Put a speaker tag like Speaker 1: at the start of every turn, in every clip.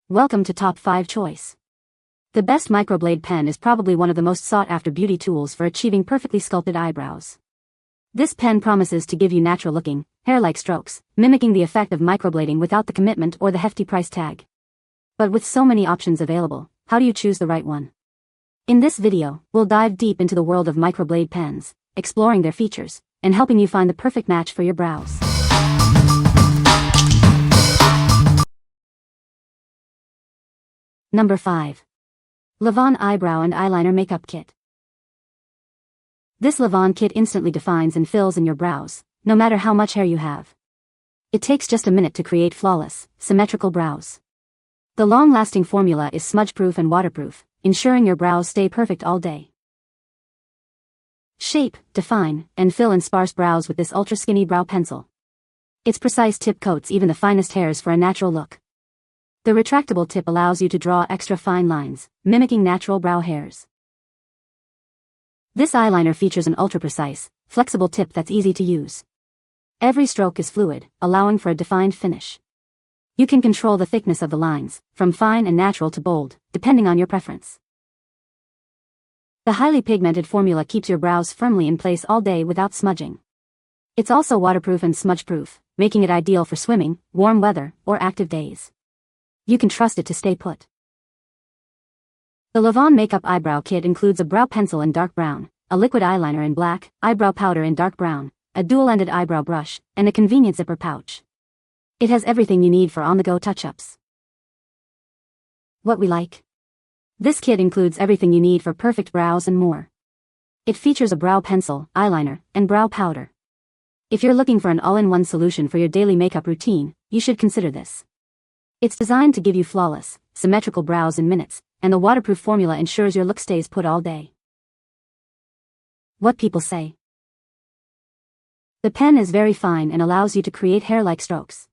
Speaker 1: Welcome to Top 5 Choice. The best Microblade pen is probably one of the most sought-after beauty tools for achieving perfectly sculpted eyebrows. This pen promises to give you natural-looking, hair-like strokes, mimicking the effect of microblading without the commitment or the hefty price tag. But with so many options available, how do you choose the right one? In this video, we'll dive deep into the world of Microblade pens, exploring their features, and helping you find the perfect match for your brows. Number 5. LAVONE Eyebrow and Eyeliner Makeup Kit. This LAVONE kit instantly defines and fills in your brows, no matter how much hair you have. It takes just a minute to create flawless, symmetrical brows. The long-lasting formula is smudge-proof and waterproof, ensuring your brows stay perfect all day. Shape, define, and fill in sparse brows with this ultra-skinny brow pencil. Its precise tip coats even the finest hairs for a natural look. The retractable tip allows you to draw extra fine lines, mimicking natural brow hairs. This eyeliner features an ultra-precise, flexible tip that's easy to use. Every stroke is fluid, allowing for a defined finish. You can control the thickness of the lines, from fine and natural to bold, depending on your preference. The highly pigmented formula keeps your brows firmly in place all day without smudging. It's also waterproof and smudge-proof, making it ideal for swimming, warm weather, or active days. You can trust it to stay put. The LAVONE Makeup Eyebrow Kit includes a brow pencil in dark brown, a liquid eyeliner in black, eyebrow powder in dark brown, a dual-ended eyebrow brush, and a convenient zipper pouch. It has everything you need for on-the-go touch-ups. What we like? This kit includes everything you need for perfect brows and more. It features a brow pencil, eyeliner, and brow powder. If you're looking for an all-in-one solution for your daily makeup routine, you should consider this. It's designed to give you flawless, symmetrical brows in minutes, and the waterproof formula ensures your look stays put all day. What people say. The pen is very fine and allows you to create hair-like strokes.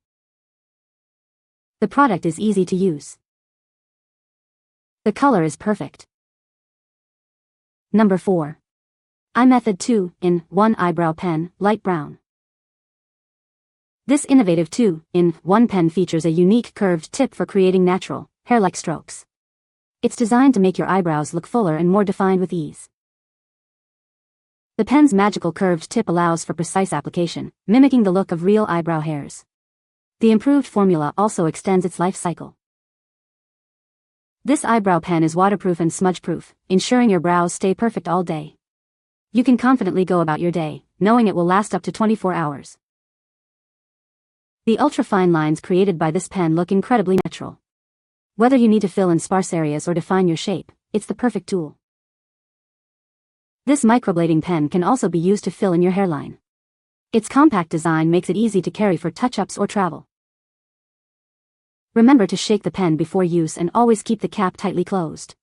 Speaker 1: The product is easy to use. The color is perfect. Number 4. iMethod 2-in-1 Eyebrow Pen, Light Brown. This innovative 2-in-1 pen features a unique curved tip for creating natural, hair-like strokes. It's designed to make your eyebrows look fuller and more defined with ease. The pen's magical curved tip allows for precise application, mimicking the look of real eyebrow hairs. The improved formula also extends its life cycle. This eyebrow pen is waterproof and smudge-proof, ensuring your brows stay perfect all day. You can confidently go about your day, knowing it will last up to 24 hours. The ultra-fine lines created by this pen look incredibly natural. Whether you need to fill in sparse areas or define your shape, it's the perfect tool. This microblading pen can also be used to fill in your hairline. Its compact design makes it easy to carry for touch-ups or travel. Remember to shake the pen before use and always keep the cap tightly closed.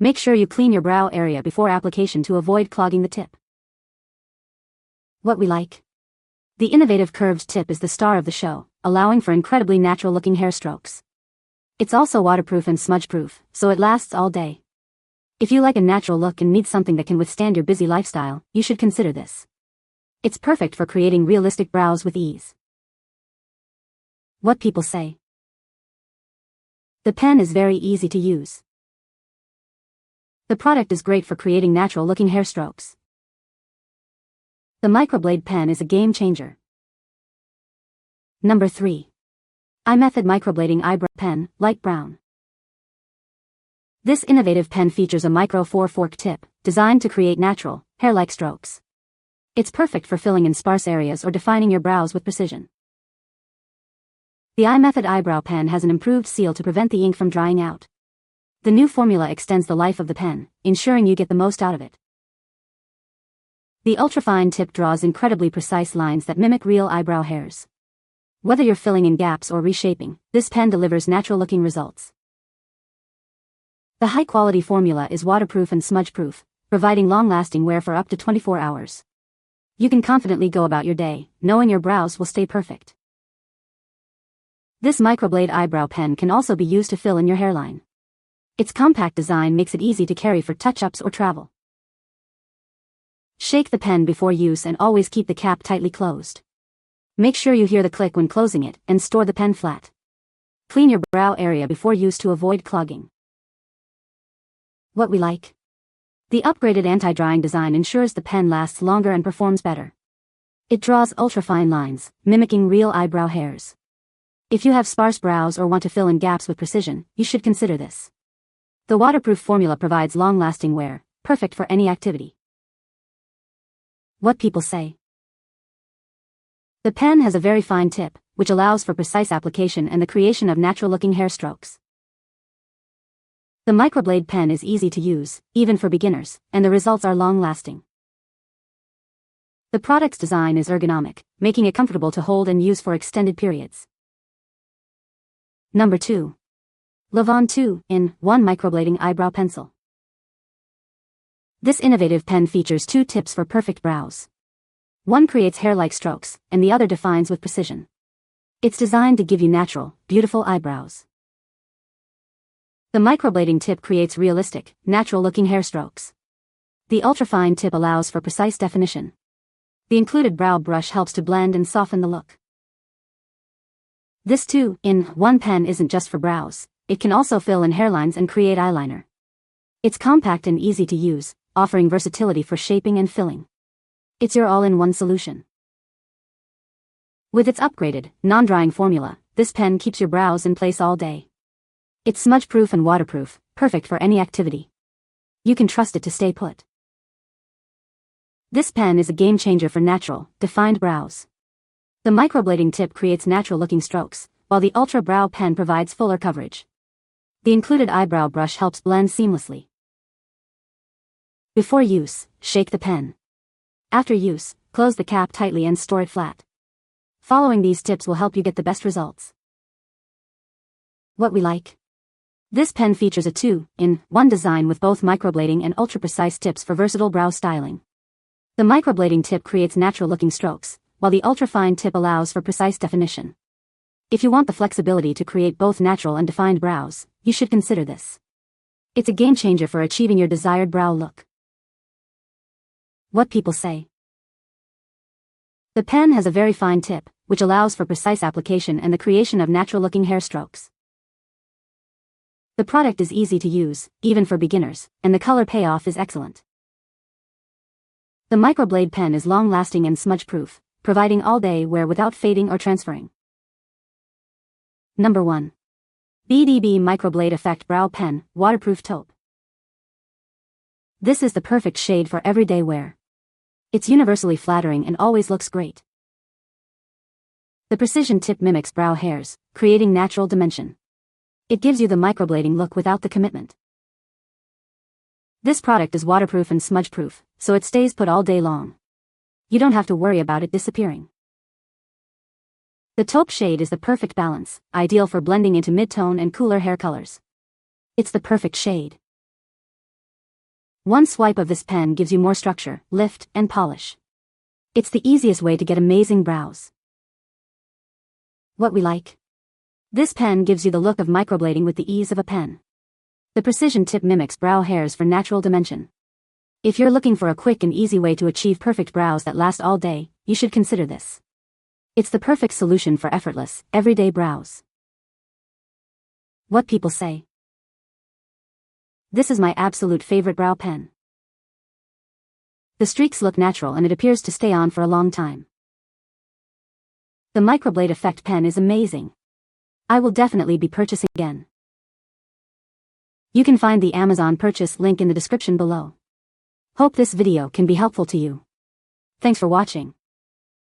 Speaker 1: Make sure you clean your brow area before application to avoid clogging the tip. What we like? The innovative curved tip is the star of the show, allowing for incredibly natural-looking hair strokes. It's also waterproof and smudge-proof, so it lasts all day. If you like a natural look and need something that can withstand your busy lifestyle, you should consider this. It's perfect for creating realistic brows with ease. What people say. The pen is very easy to use. The product is great for creating natural-looking hair strokes. The Microblade Pen is a game changer. Number 3. iMethod Microblading Eyebrow Pen, Light Brown. This innovative pen features a micro 4-fork tip, designed to create natural, hair-like strokes. It's perfect for filling in sparse areas or defining your brows with precision. The iMethod Eyebrow Pen has an improved seal to prevent the ink from drying out. The new formula extends the life of the pen, ensuring you get the most out of it. The ultrafine tip draws incredibly precise lines that mimic real eyebrow hairs. Whether you're filling in gaps or reshaping, this pen delivers natural-looking results. The high-quality formula is waterproof and smudge-proof, providing long-lasting wear for up to 24 hours. You can confidently go about your day, knowing your brows will stay perfect. This Microblade Eyebrow Pen can also be used to fill in your hairline. Its compact design makes it easy to carry for touch-ups or travel. Shake the pen before use and always keep the cap tightly closed. Make sure you hear the click when closing it and store the pen flat. Clean your brow area before use to avoid clogging. What we like. The upgraded anti-drying design ensures the pen lasts longer and performs better. It draws ultra-fine lines, mimicking real eyebrow hairs. If you have sparse brows or want to fill in gaps with precision, you should consider this. The waterproof formula provides long-lasting wear, perfect for any activity. What people say. The pen has a very fine tip, which allows for precise application and the creation of natural-looking hair strokes. The Microblade pen is easy to use, even for beginners, and the results are long-lasting. The product's design is ergonomic, making it comfortable to hold and use for extended periods. Number 2. LAVONE 2-in-1 Microblading Eyebrow Pencil. This innovative pen features 2 tips for perfect brows. One creates hair-like strokes, and the other defines with precision. It's designed to give you natural, beautiful eyebrows. The microblading tip creates realistic, natural-looking hair strokes. The ultrafine tip allows for precise definition. The included brow brush helps to blend and soften the look. This 2-in-1 pen isn't just for brows, it can also fill in hairlines and create eyeliner. It's compact and easy to use, offering versatility for shaping and filling. It's your all-in-one solution. With its upgraded, non-drying formula, this pen keeps your brows in place all day. It's smudge-proof and waterproof, perfect for any activity. You can trust it to stay put. This pen is a game-changer for natural, defined brows. The microblading tip creates natural-looking strokes, while the Ultra Brow Pen provides fuller coverage. The included eyebrow brush helps blend seamlessly. Before use, shake the pen. After use, close the cap tightly and store it flat. Following these tips will help you get the best results. What we like. This pen features a 2-in-1 design with both microblading and ultra-precise tips for versatile brow styling. The microblading tip creates natural-looking strokes, while the ultrafine tip allows for precise definition. If you want the flexibility to create both natural and defined brows, you should consider this. It's a game-changer for achieving your desired brow look. What people say. The pen has a very fine tip, which allows for precise application and the creation of natural-looking hair strokes. The product is easy to use, even for beginners, and the color payoff is excellent. The Microblade pen is long-lasting and smudge-proof, providing all-day wear without fading or transferring. Number 1. BDB Microblade Effect Brow Pen, Waterproof Taupe. This is the perfect shade for everyday wear. It's universally flattering and always looks great. The precision tip mimics brow hairs, creating natural dimension. It gives you the microblading look without the commitment. This product is waterproof and smudge-proof, so it stays put all day long. You don't have to worry about it disappearing. The taupe shade is the perfect balance, ideal for blending into mid-tone and cooler hair colors. It's the perfect shade. One swipe of this pen gives you more structure, lift, and polish. It's the easiest way to get amazing brows. What we like. This pen gives you the look of microblading with the ease of a pen. The precision tip mimics brow hairs for natural dimension. If you're looking for a quick and easy way to achieve perfect brows that last all day, you should consider this. It's the perfect solution for effortless, everyday brows. What people say. This is my absolute favorite brow pen. The streaks look natural and it appears to stay on for a long time. The Microblade Effect pen is amazing. I will definitely be purchasing again. You can find the Amazon purchase link in the description below. Hope this video can be helpful to you. Thanks for watching.